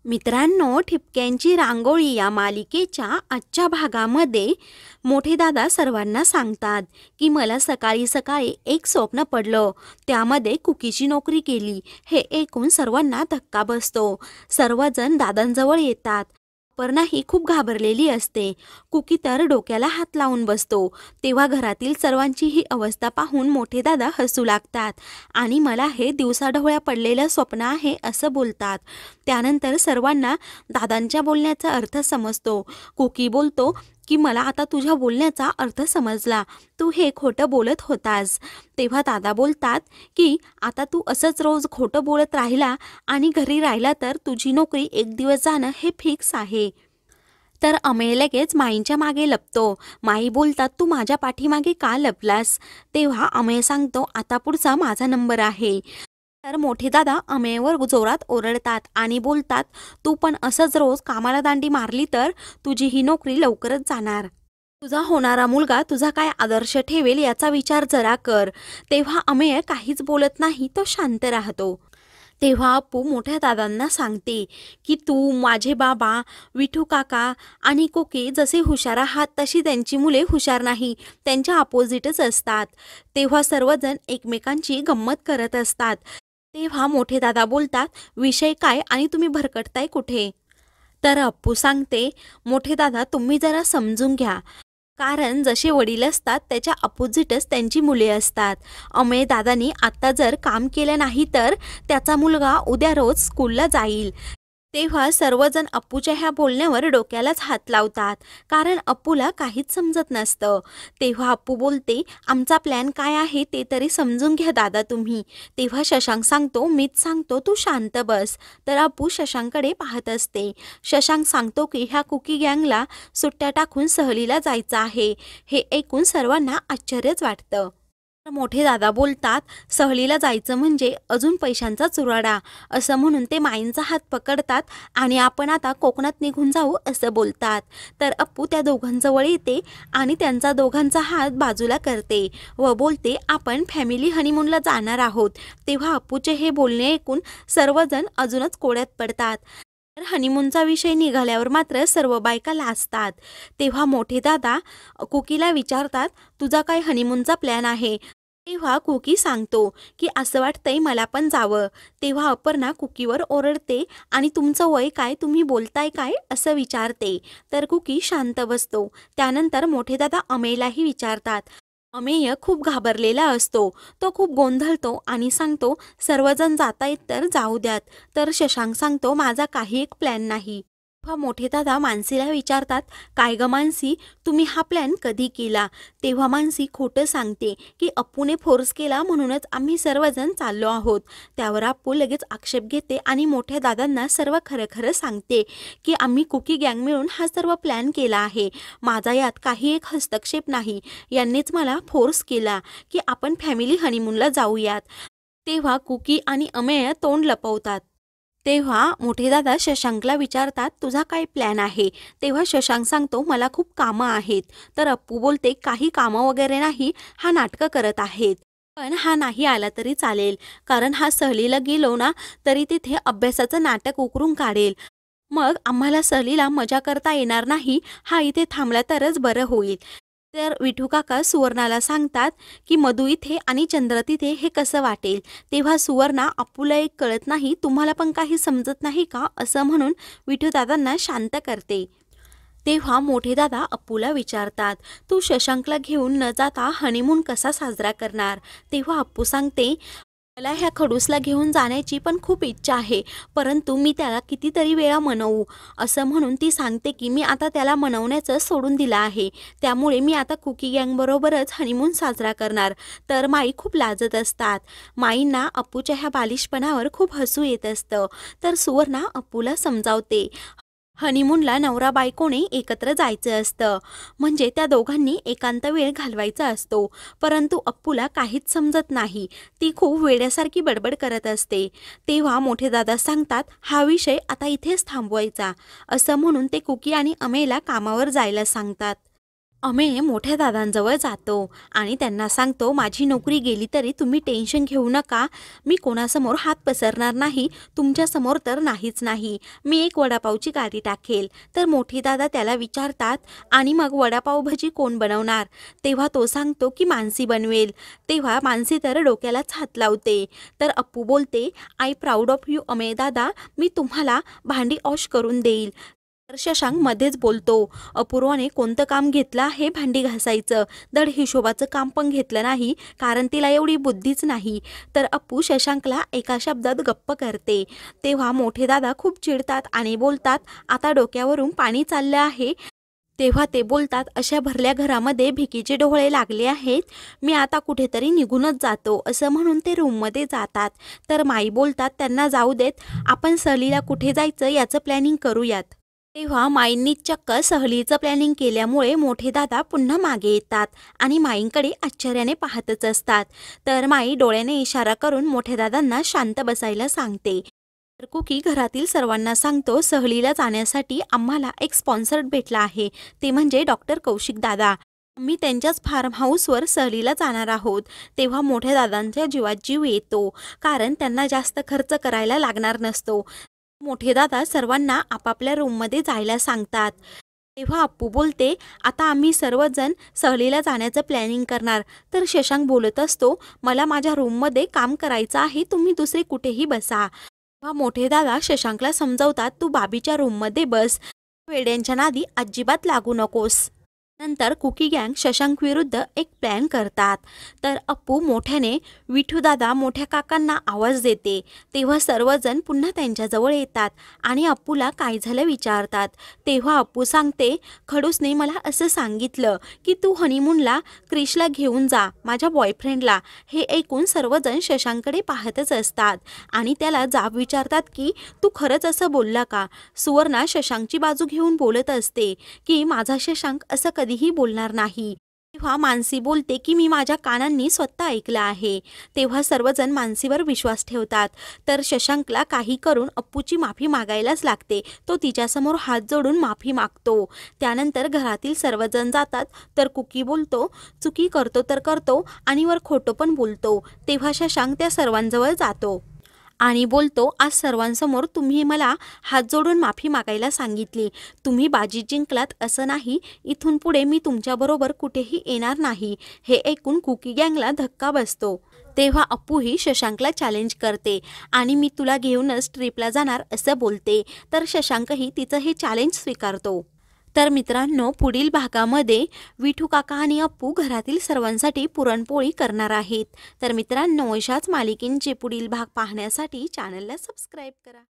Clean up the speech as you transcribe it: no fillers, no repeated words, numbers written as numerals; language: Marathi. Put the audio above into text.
मित्रांनो, ठिपक्यांची रांगोळी या मालिकेच्या आजच्या भागामध्ये मोठे दादा सर्वांना सांगतात की मला सकाळी सकाळी एक स्वप्न पडलं, त्यामध्ये कुकीची नोकरी केली. हे ऐकून सर्वांना धक्का बसतो. सर्वजण दादांजवळ येतात. अपर्णा ही खूप घाबरलेली असते. कुकी तर डोक्याला हात लावून बसतो. तेव्हा घरातील सर्वांची ही अवस्था पाहून मोठे दादा हसू लागतात आणि मला हे दिवसाढवळ्या पडलेलं स्वप्न आहे असं बोलतात. त्यानंतर सर्वांना दादांच्या बोलण्याचा अर्थ समजतो. कुकी बोलतो की मला आता तुझ्या बोलण्याचा अर्थ समजला, तू हे खोटं बोलत होतास. तेव्हा दादा बोलतात की आता तू असंच रोज खोटं बोलत राहिला आणि घरी राहिला तर तुझी नोकरी एक दिवस जाणं हे फिक्स आहे. तर अमेय लगेच माईंच्या मागे लपतो. माई बोलतात, तू माझ्या पाठीमागे का लपलास? तेव्हा अमेय सांगतो, आता पुढचा माझा नंबर आहे. तर मोठे दादा अमेयवर जोरात ओरडतात आणि बोलतात, तू पण असंच रोज कामाला दांडी मारली तर तुझी ही नोकरी लवकरच जाणार. तुझा होणारा मुलगा तुझा काय आदर्श ठेवेल याचा विचार जरा कर. तेव्हा अमेय काहीच बोलत नाही, तो शांत राहतो. तेव्हा अप्पू मोठ्या दादांना सांगते की तू, माझे बाबा, विठू काका आणि कोके जसे हुशार आहात तशी त्यांची मुले हुशार नाही, त्यांच्या अपोजिटच असतात. तेव्हा सर्वजण एकमेकांची गंमत करत असतात. तेव्हा मोठे दादा बोलतात, विषय काय आणि तुम्ही भरकटताय कुठे? तर अप्पू सांगते, मोठे दादा तुम्ही जरा समजून घ्या, कारण जसे वडील असतात त्याच्या अपोजिटच त्यांची मुले असतात. अमेय दादांनी आत्ता जर काम केलं नाही तर त्याचा मुलगा उद्या रोज स्कूलला जाईल. तेव्हा सर्वजण अप्पूच्या ह्या बोलण्यावर डोक्यालाच हात लावतात, कारण अप्पूला काहीच समजत नसतं. तेव्हा अप्पू बोलते, आमचा प्लॅन काय आहे ते तरी समजून घ्या दादा तुम्ही. तेव्हा शशांक सांगतो, मीच सांगतो, तू शांत बस. तर अप्पू शशांककडे पाहत असते. शशांक सांगतो की ह्या कुकी गँगला सुट्ट्या टाकून सहलीला जायचं आहे. हे ऐकून सर्वांना आश्चर्यच वाटतं. तर मोठे दादा बोलतात, सहलीला जायचं म्हणजे अजून पैशांचा चुराडा, असं म्हणून ते माईंचा हात पकडतात आणि आपण आता कोकणात निघून जाऊ असं बोलतात. तर अप्पू त्या दोघांजवळ येते आणि त्यांचा दोघांचा हात बाजूला करते व बोलते, आपण फॅमिली हनीमूनला जाणार आहोत. तेव्हा अप्पूचे हे बोलणे ऐकून सर्वजण अजूनच कोड्यात पडतात. तर हनीमूनचा विषय निघाल्यावर मात्र सर्व बायका लाजतात. तेव्हा मोठे दादा कुकीला विचारतात, तुझा काय हनीमूनचा प्लॅन आहे? तेव्हा कुकी सांगतो की असं वाटतंय मला पण जावं. तेव्हा अपर्णा कुकीवर ओरडते आणि तुमचं वय काय, तुम्ही बोलताय काय असं विचारते. तर कुकी शांत बसतो. त्यानंतर मोठे दादा अमेयलाही विचारतात. अमेय खूप घाबरलेला असतो. तो खूप गोंधळतो आणि सांगतो, सर्वजण जातायत तर जाऊ द्यात. तर शशांक सांगतो, माझा काही एक प्लॅन नाही. तेव्हा मोठे दादा मानसीला विचारतात, काय ग मानसी, तुम्ही हा प्लॅन कधी केला? तेव्हा मानसी खोटं सांगते की अप्पूने फोर्स केला म्हणूनच आम्ही सर्वजण चाललो आहोत. त्यावर अप्पू लगेच आक्षेप घेते आणि मोठ्या दादांना सर्व खरं खरं सांगते की आम्ही कुकी गँग मिळून हा सर्व प्लॅन केला आहे. माझा यात काही एक हस्तक्षेप नाही. यांनीच मला फोर्स केला की आपण फॅमिली हनीमूनला जाऊयात. तेव्हा कुकी आणि अमेय तोंड लपवतात. तेव्हा मोठे दादा शशांकला विचारतात, तुझा काय प्लॅन आहे? तेव्हा शशांक सांगतो, मला खूप कामं आहेत. तर अप्पू बोलते, काही कामं वगैरे नाही, हा नाटकं करत आहेत. पण हा नाही आला तरी चालेल, कारण हा सहलीला गेलो ना तरी तिथे अभ्यासाचं नाटक उकरून काढेल. मग आम्हाला सहलीला मजा करता येणार नाही. हा इथे थांबला तरच बरं होईल. तर विठू काका सुवर्णाला सांगतात की मधू इथे आणि चंद्र तिथे हे कसं वाटेल? तेव्हा सुवर्णा, अप्पूला एक कळत नाही, तुम्हाला पण काही समजत नाही का असं म्हणून विठू दादांना शांत करते. तेव्हा मोठे दादा अप्पूला विचारतात, तू शशांकला घेऊन न जाता हनीमून कसा साजरा करणार? तेव्हा अप्पू सांगते, मला ह्या खडूसला घेऊन जाण्याची पण खूप इच्छा आहे, परंतु मी त्याला कितीतरी वेळा मनवू. असं म्हणून ती सांगते की मी आता त्याला मनवण्याचं सोडून दिलं आहे. त्यामुळे मी आता कुकी गँगबरोबरच हनीमून साजरा करणार. तर माई खूप लाजत असतात. माईंना अप्पूच्या ह्या बालिशपणावर खूप हसू येत असतं. तर सुवर्णा अप्पूला समजावते, हनीमूनला नवरा बायकोने एकत्र जायचं असतं, म्हणजे त्या दोघांनी एकांत वेळ घालवायचा असतो. परंतु अप्पूला काहीच समजत नाही. ती खूप वेड्यासारखी बडबड करत असते. तेव्हा मोठे दादा सांगतात, हा विषय आता इथेच थांबवायचा. असं म्हणून ते कुकी आणि अमेयला कामावर जायला सांगतात. अमेय मोठ्या दादांजवळ जातो आणि त्यांना सांगतो, माझी नोकरी गेली तरी तुम्ही टेन्शन घेऊ नका, मी कोणासमोर हात पसरणार नाही, तुमच्यासमोर तर नाहीच नाही, मी एक वडापावची गाडी टाकेल. तर मोठे दादा त्याला विचारतात, आणि मग वडापाव भजी कोण बनवणार? तेव्हा तो सांगतो की मानसी बनवेल. तेव्हा मानसी तर डोक्यालाच हात लावते. तर अप्पू बोलते, I proud of you Amey दादा, मी तुम्हाला भांडी वॉश करून देईल. तर शशांक मध्येच बोलतो, अपूर्वाने कोणतं काम घेतलं आहे भांडी घासायचं, धड हिशोबाचं काम पण घेतलं नाही, कारण तिला एवढी बुद्धीच नाही. तर अप्पू शशांकला एका शब्दात गप्प करते. तेव्हा मोठे दादा खूप चिडतात आणि बोलतात, आता डोक्यावरून पाणी चाललं आहे. तेव्हा ते बोलतात, अशा भरल्या घरामध्ये भिकीचे डोळे लागले आहेत, मी आता कुठेतरी निघूनच जातो, असं म्हणून ते रूममध्ये जातात. तर माई बोलतात, त्यांना जाऊ देत, आपण सहलीला कुठे जायचं याचं प्लॅनिंग करूयात. तेव्हा माईंनी चक्क सहलीचं प्लॅनिंग केल्यामुळे मोठे दादा पुन्हा मागे येतात आणि माईंकडे आश्चर्याने पाहतच असतात. तर माई डोळ्याने इशारा करून मोठ्या दादांना शांत बसायला सांगते. तर कुकी घरातील सर्वांना सांगतो, सहलीला जाण्यासाठी आम्हाला एक स्पॉन्सर भेटला आहे, ते म्हणजे डॉक्टर कौशिक दादा. मी त्यांच्याच फार्म हाऊसवर सहलीला जाणार आहोत. तेव्हा मोठ्या दादांच्या जीवात जीव येतो, कारण त्यांना जास्त खर्च करायला लागणार नसतो. मोठे दादा सर्वांना आपापल्या रूममध्ये जायला सांगतात. तेव्हा अप्पू बोलते, आता आम्ही सर्वजण सहलीला जाण्याचं प्लॅनिंग करणार. तर शशांक बोलत असतो, मला माझ्या रूममध्ये काम करायचं आहे, तुम्ही दुसरे कुठेही बसा. तेव्हा मोठे दादा शशांकला समजावतात, तू बाबीच्या रूममध्ये बस, वेड्यांच्या नादी अजिबात लागू नकोस. नंतर कुकी गँग शशांक विरुद्ध एक प्लॅन करतात. तर अप्पू मोठ्याने विठूदादा मोठ्या काकांना आवाज देते. तेव्हा सर्वजण पुन्हा त्यांच्याजवळ येतात आणि अप्पूला काय झालं विचारतात. तेव्हा अप्पू सांगते, खडूसने मला असं सांगितलं की तू हनीमूनला क्रिशला घेऊन जा, माझ्या बॉयफ्रेंडला. हे ऐकून सर्वजण शशांककडे पाहतच असतात आणि त्याला जाब विचारतात की तू खरंच असं बोलला का? सुवर्णा शशांकची बाजू घेऊन बोलत असते की माझा शशांक असं कधीही बोलणार नाही. तेव्हा मानसी बोलते की मी माझ्या कानांनी स्वतः ऐकलं आहे. तेव्हा सर्वजण मानसीवर विश्वास ठेवतात. तर शशांकला काही करून अप्पूची माफी मागायलाच लागते. तो तिच्यासमोर हात जोडून माफी मागतो. त्यानंतर घरातील सर्वजण जातात. तर कुकी बोलतो, चुकी करतो तर करतो आणि वर खोटं पण बोलतो. तेव्हा शशांक त्या सर्वांजवळ जातो आणि बोलतो, आज सर्वांसमोर तुम्ही मला हात जोडून माफी मागायला सांगितली, तुम्ही बाजी जिंकलात असं नाही, इथून पुढे मी तुमच्याबरोबर कुठेही येणार नाही. हे ऐकून कुकी गँगला धक्का बसतो. तेव्हा अप्पूही शशांकला चॅलेंज करते आणि मी तुला घेऊनच ट्रिपला जाणार असं बोलते. तर शशांकही तिचं हे चॅलेंज स्वीकारतो. तर मित्रांनो, पुढील भागामध्ये विठू काका आणि अप्पू घरातील सर्वांसाठी पुरणपोळी करणार आहेत. तर मित्रांनो, अशाच मालिकेंचे पुढील भाग पाहण्यासाठी चॅनलला सबस्क्राईब करा.